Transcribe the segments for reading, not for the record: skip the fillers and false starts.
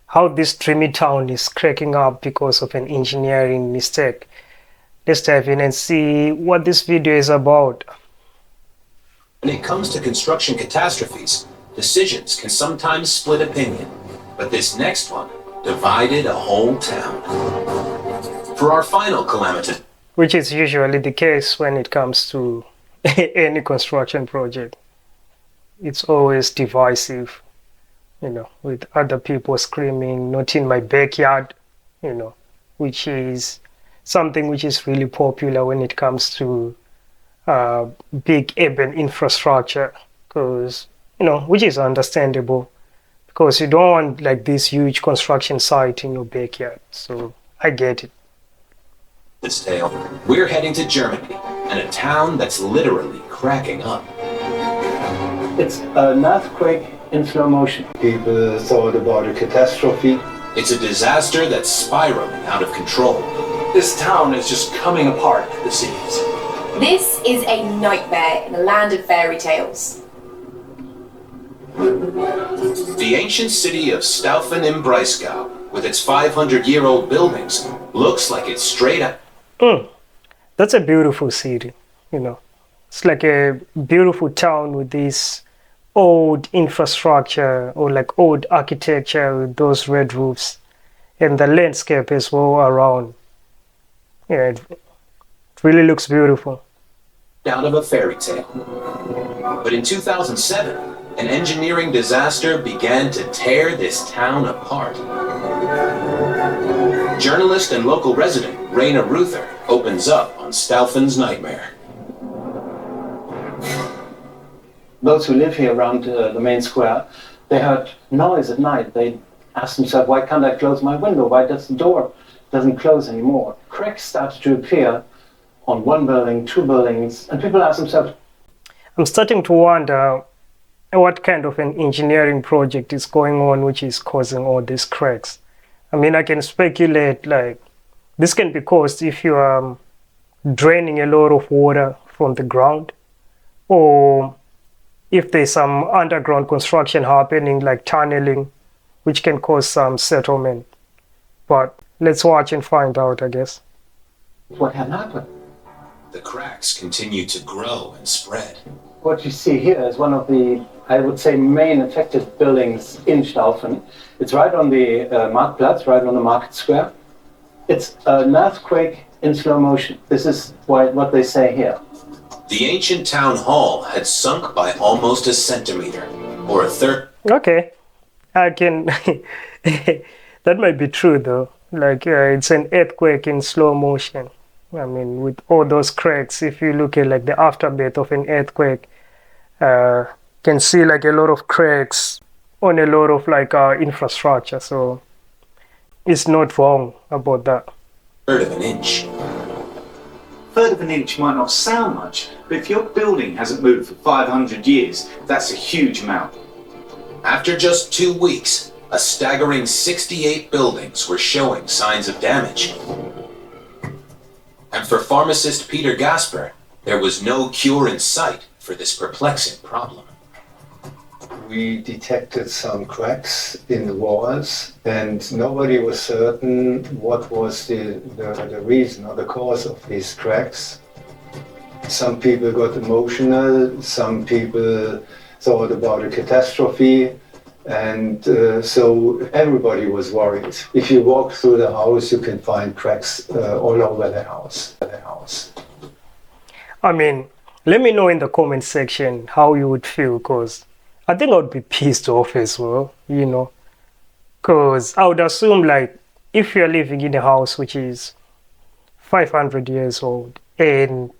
how this dreamy town is cracking up because of an engineering mistake. Let's dive in and see what this video is about. When it comes to construction catastrophes, decisions can sometimes split opinion, but this next one divided a whole town. For our final calamity, Which is usually the case when it comes to any construction project. It's always divisive, with other people screaming, not in my backyard, which is something which is really popular when it comes to big urban infrastructure, because, which is understandable, because you don't want like this huge construction site in your backyard. So I get it. this tale, we're heading to Germany and a town that's literally cracking up. It's an earthquake in slow motion. People thought about a catastrophe. It's a disaster that's spiraling out of control. This town is just coming apart at the seams. This is a nightmare in a land of fairy tales. The ancient city of Staufen im Breisgau, with its 500-year-old buildings, looks like it's straight up. That's a beautiful city, It's like a beautiful town with this old infrastructure or like old architecture with those red roofs and the landscape as well around. Yeah, it really looks beautiful. Out of a fairy tale. But in 2007, an engineering disaster began to tear this town apart. Journalist and local resident Raina Ruther opens up on Staufen's nightmare. Those who live here around the main square, they heard noise at night. They asked themselves, why can't I close my window? Why does the door doesn't close anymore? Cracks started to appear on one building, two buildings, and people ask themselves, I'm starting to wonder what kind of an engineering project is going on which is causing all these cracks. I mean, I can speculate like this can be caused if you are draining a lot of water from the ground, or if there's some underground construction happening like tunneling, which can cause some settlement. But let's watch and find out, I guess. what had happened? The cracks continue to grow and spread. What you see here is one of the, I would say, main affected buildings in Staufen. It's right on the Marktplatz, right on the market square. It's an earthquake in slow motion. This is what they say here. The ancient town hall had sunk by almost a centimeter, or a third. Okay, I can. That might be true though. Like it's an earthquake in slow motion. I mean, with all those cracks, if you look at like the aftermath of an earthquake, can see like a lot of cracks on a lot of like infrastructure. So it's not wrong about that. Third of an inch. Third of an inch might not sound much, but if your building hasn't moved for 500 years, that's a huge amount. After just 2 weeks, a staggering 68 buildings were showing signs of damage. And for pharmacist Peter Gasper, there was no cure in sight for this perplexing problem. We detected some cracks in the walls, and nobody was certain what was the reason or the cause of these cracks. Some people got emotional, some people thought about a catastrophe, and so everybody was worried. If you walk through the house, you can find cracks all over the house. I mean, let me know in the comment section how you would feel, because I think I would be pissed off as well, because I would assume like if you're living in a house which is 500 years old and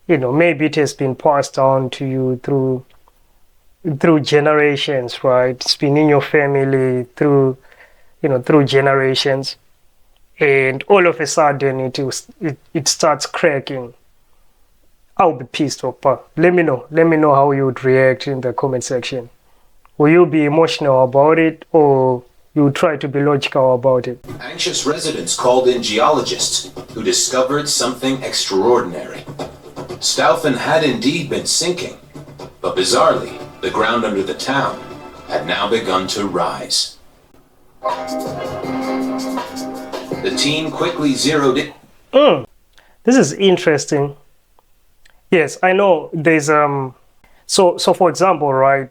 maybe it has been passed down to you through generations, right? It's been in your family through generations, and all of a sudden it starts cracking. I'll be pissed off. But let me know how you would react in the comment section. Will you be emotional about it, or you try to be logical about it? Anxious residents called in geologists who discovered something extraordinary. Staufen had indeed been sinking, but bizarrely, the ground under the town had now begun to rise. The team quickly zeroed in. This is interesting. Yes, I know there's so for example, right,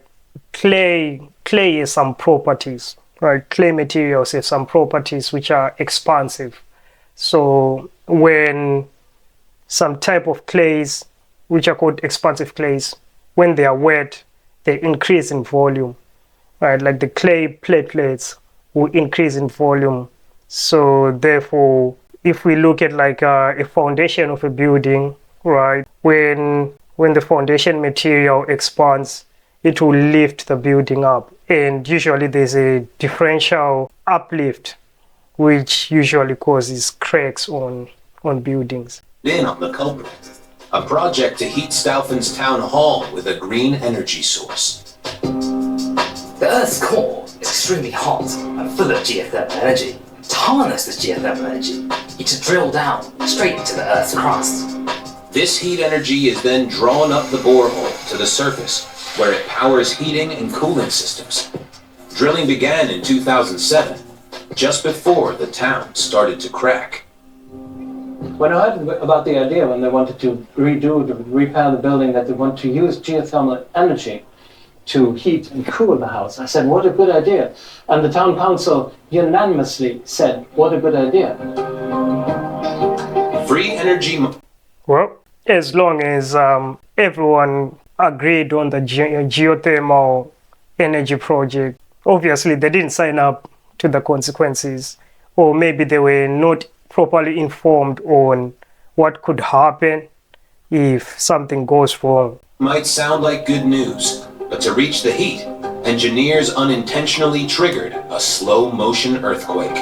clay has some properties, right? Clay materials have some properties which are expansive. So when some type of clays, which are called expansive clays, when they are wet, they increase in volume, right? Like the clay platelets will increase in volume. So therefore, if we look at like a foundation of a building, right, when the foundation material expands, it will lift the building up. And usually there's a differential uplift, which usually causes cracks on buildings. In on the culprit. A project to heat Staufen's town hall with a green energy source. The Earth's core is extremely hot and full of geothermal energy. To harness this geothermal energy, you need to drill down straight into the Earth's crust. This heat energy is then drawn up the borehole to the surface, where it powers heating and cooling systems. Drilling began in 2007, just before the town started to crack. When I heard about the idea, when they wanted to repair the building, that they want to use geothermal energy to heat and cool the house, I said, what a good idea. And the town council unanimously said, what a good idea. Free energy. Well, as long as everyone agreed on the geothermal energy project, obviously they didn't sign up to the consequences, or maybe they were not properly informed on what could happen if something goes wrong. Might sound like good news, but to reach the heat, engineers unintentionally triggered a slow motion earthquake.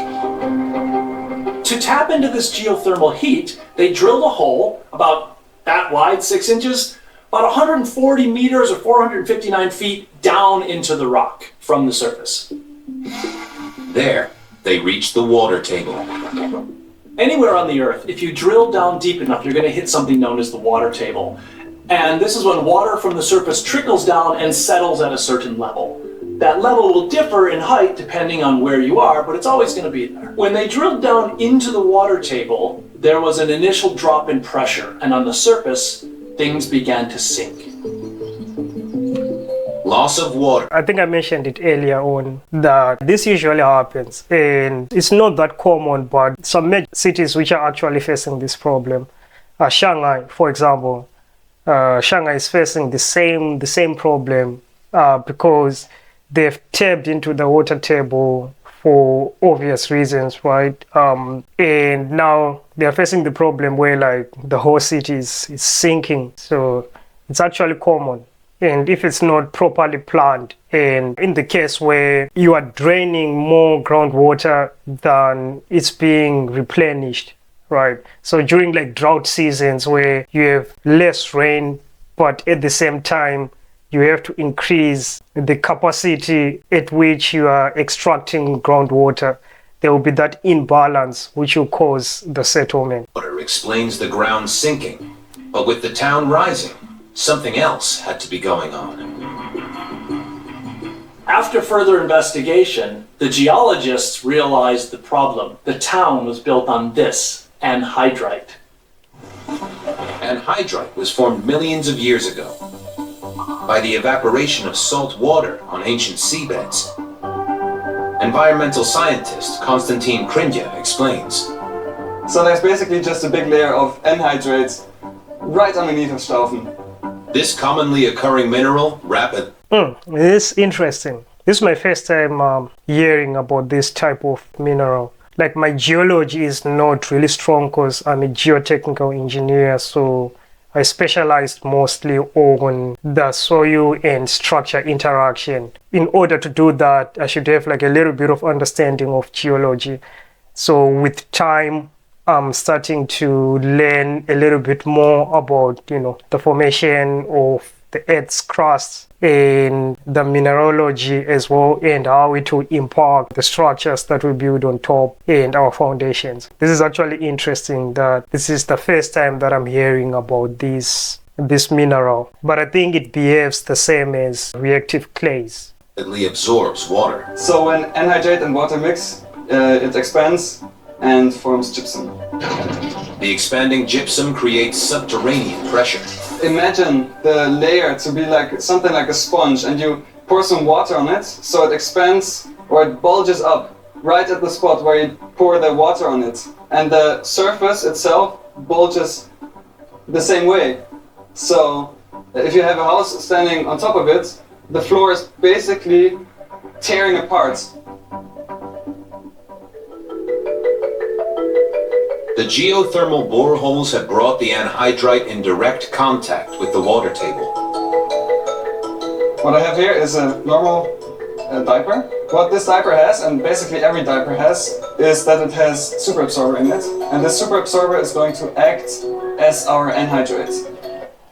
To tap into this geothermal heat, they drilled a hole about that wide, 6 inches, about 140 meters or 459 feet down into the rock from the surface. There, they reached the water table. Anywhere on the Earth, if you drill down deep enough, you're going to hit something known as the water table. And this is when water from the surface trickles down and settles at a certain level. That level will differ in height depending on where you are, but it's always going to be there. When they drilled down into the water table, there was an initial drop in pressure, and on the surface, things began to sink. Loss of water. I think I mentioned it earlier on that this usually happens, and it's not that common, but some major cities which are actually facing this problem, Shanghai, for example, Shanghai is facing the same problem because they've tapped into the water table for obvious reasons, right? And now they're facing the problem where like the whole city is sinking. So it's actually common. And if it's not properly planned, and in the case where you are draining more groundwater than it's being replenished, right? So during like drought seasons where you have less rain, but at the same time, you have to increase the capacity at which you are extracting groundwater, there will be that imbalance which will cause the settlement. Water explains the ground sinking, but with the town rising, something else had to be going on. After further investigation, the geologists realized the problem. The town was built on this, anhydrite. Anhydrite was formed millions of years ago by the evaporation of salt water on ancient seabeds. Environmental scientist Konstantin Krindya explains. So there's basically just a big layer of anhydrates right underneath of Staufen. This commonly occurring mineral This is interesting. This is my first time hearing about this type of mineral. Like my geology is not really strong because I'm a geotechnical engineer, so I specialized mostly on the soil and structure interaction. In order to do that, I should have like a little bit of understanding of geology. So with time, I'm starting to learn a little bit more about, the formation of the Earth's crust and the mineralogy as well, and how it will impact the structures that we build on top and our foundations. This is actually interesting that this is the first time that I'm hearing about this mineral, but I think it behaves the same as reactive clays. rapidly absorbs water. So when anhydrate and water mix, it expands and forms gypsum. The expanding gypsum creates subterranean pressure. Imagine the layer to be like something like a sponge, and you pour some water on it, so it expands or it bulges up right at the spot where you pour the water on it. And the surface itself bulges the same way. So if you have a house standing on top of it, the floor is basically tearing apart. The geothermal boreholes have brought the anhydrite in direct contact with the water table. What I have here is a normal diaper. What this diaper has, and basically every diaper has, is that it has superabsorber in it. And this superabsorber is going to act as our anhydrate.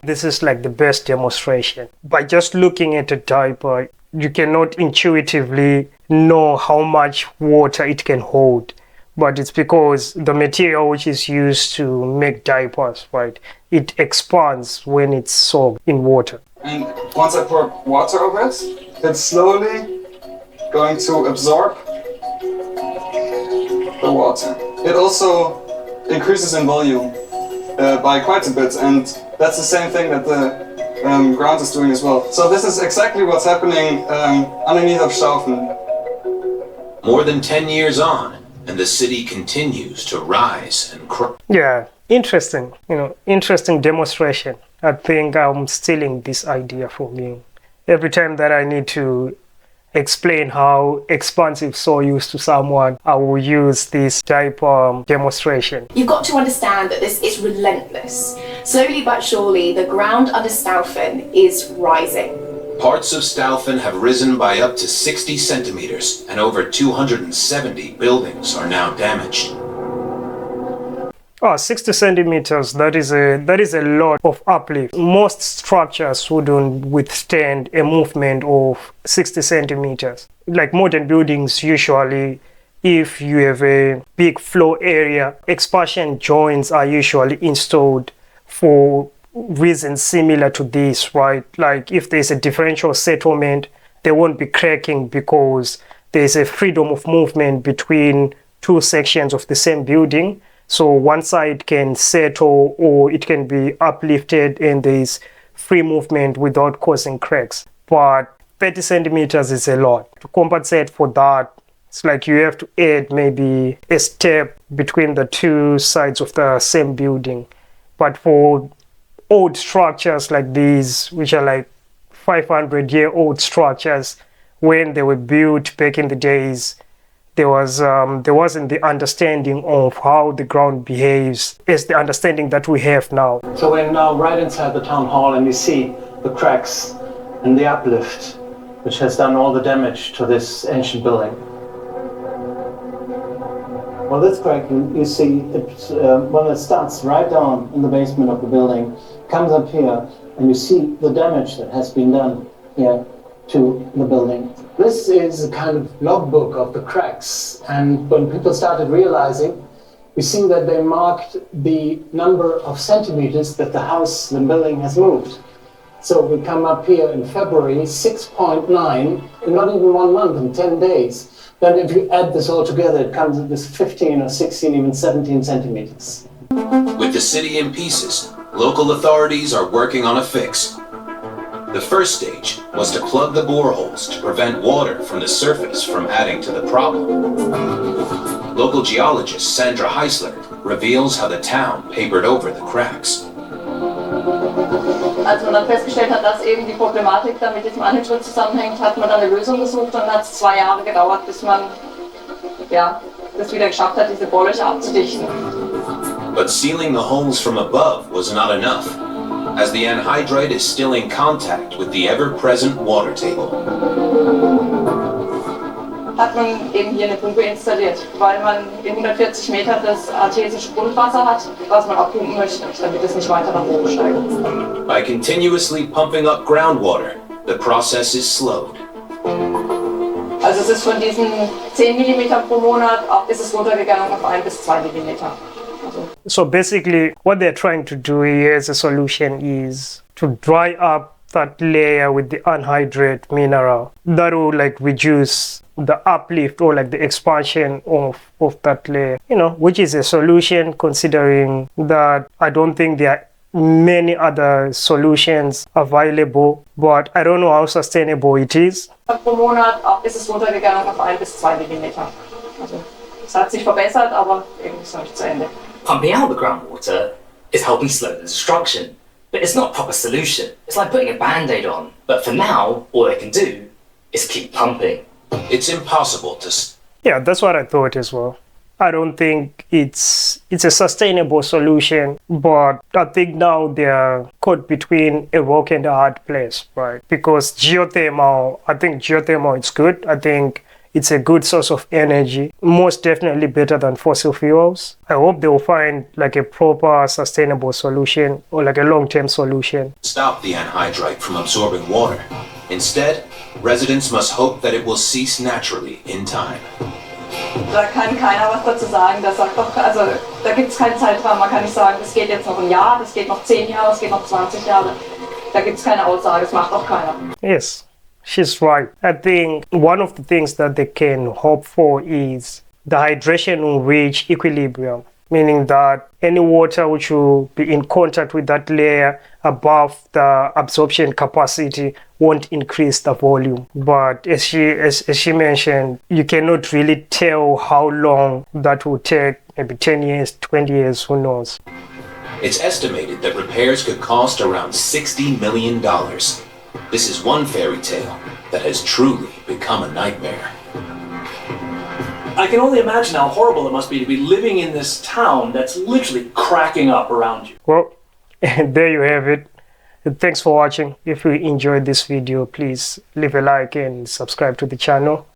This is like the best demonstration. By just looking at a diaper, you cannot intuitively know how much water it can hold. But it's because the material which is used to make diapers, right, it expands when it's soaked in water. And once I pour water over it, it's slowly going to absorb the water. It also increases in volume by quite a bit, and that's the same thing that the ground is doing as well. So this is exactly what's happening underneath of Staufen. More than 10 years on, and the city continues to rise and crawl. Yeah, interesting, interesting demonstration. I think I'm stealing this idea from you. Every time that I need to explain how expansive soil is to someone, I will use this type of demonstration. You've got to understand that this is relentless. Slowly but surely, the ground under Staufen is rising. Parts of Staufen have risen by up to 60 centimeters, and over 270 buildings are now damaged. Oh, 60 centimeters, that is a lot of uplift. Most structures wouldn't withstand a movement of 60 centimeters. Like modern buildings, usually, if you have a big floor area, expansion joints are usually installed for reasons similar to this, right? Like if there's a differential settlement, they won't be cracking because there's a freedom of movement between two sections of the same building. So one side can settle or it can be uplifted and there's free movement without causing cracks. But 30 centimeters is a lot. To compensate for that, it's like you have to add maybe a step between the two sides of the same building. But for old structures like these, which are like 500-year-old structures, when they were built back in the days, there wasn't the understanding of how the ground behaves as the understanding that we have now. So we're now right inside the town hall and you see the cracks and the uplift, which has done all the damage to this ancient building. Well, this crack, you see, when it starts right down in the basement of the building, comes up here, and you see the damage that has been done here to the building. This is a kind of logbook of the cracks, and when people started realizing, we see that they marked the number of centimeters that the house, the building has moved. So we come up here in February, 6.9, in not even 1 month, in 10 days. Then if you add this all together, it comes at this 15 or 16, even 17 centimeters. With the city in pieces, local authorities are working on a fix. The first stage was to plug the boreholes to prevent water from the surface from adding to the problem. Local geologist Sandra Heisler reveals how the town papered over the cracks. Als man dann festgestellt hat, dass eben die Problematik da mit diesem Anhydrit zusammenhängt, hat man dann eine Lösung gesucht und hat es 2 Jahre gedauert, bis man das wieder geschafft hat, diese Bohrlöcher abzudichten. But sealing the holes from above was not enough, as the anhydrite is still in contact with the ever-present water table. Hat man eben hier eine Pumpe installiert, weil man in 140 Meter das artesische Grundwasser hat, was man auch pumpen möchte, damit es nicht weiter nach oben steigt. By continuously pumping up groundwater, the process is slowed. Also es ist von diesen 10 mm pro Monat, ist es runtergegangen auf 1 bis 2 mm. So basically, what they're trying to do here as a solution is to dry up that layer with the anhydride mineral, that will like reduce the uplift or like the expansion of that layer, you know, which is a solution considering that I don't think there are many other solutions available, but I don't know how sustainable it is. Pro Monat ist es runtergegangen auf 1 bis 2 Millimeter. Also es hat sich verbessert, aber eben ist noch nicht zu Ende. Pumping out the groundwater is helping slow the destruction, but it's not a proper solution. It's like putting a band-aid on, but for now, all they can do is keep pumping. It's impossible to Yeah, that's what I thought as well. I don't think it's a sustainable solution, but I think now they're caught between a rock and a hard place, right? Because geothermal, I think geothermal is good. I think it's a good source of energy, most definitely better than fossil fuels. I hope they'll find like a proper sustainable solution or like a long-term solution. stop the anhydrite from absorbing water. Instead, residents must hope that it will cease naturally in time. Da kann keiner was dazu sagen. Das sagt doch, also da gibt es keinen Zeitraum. Man kann nicht sagen, das geht jetzt noch ein Jahr, das geht noch 10 Jahre, das geht noch 20 Jahre. Da gibt es keine Aussage, das macht auch keiner. Yes, she's right. I think one of the things that they can hope for is the hydration will reach equilibrium, meaning that any water which will be in contact with that layer above the absorption capacity won't increase the volume. But as she mentioned, you cannot really tell how long that will take, maybe 10 years, 20 years, who knows. It's estimated that repairs could cost around $60 million. This is one fairy tale that has truly become a nightmare. I can only imagine how horrible it must be to be living in this town that's literally cracking up around you. Well, there you have it. Thanks for watching. If you enjoyed this video, please leave a like and subscribe to the channel.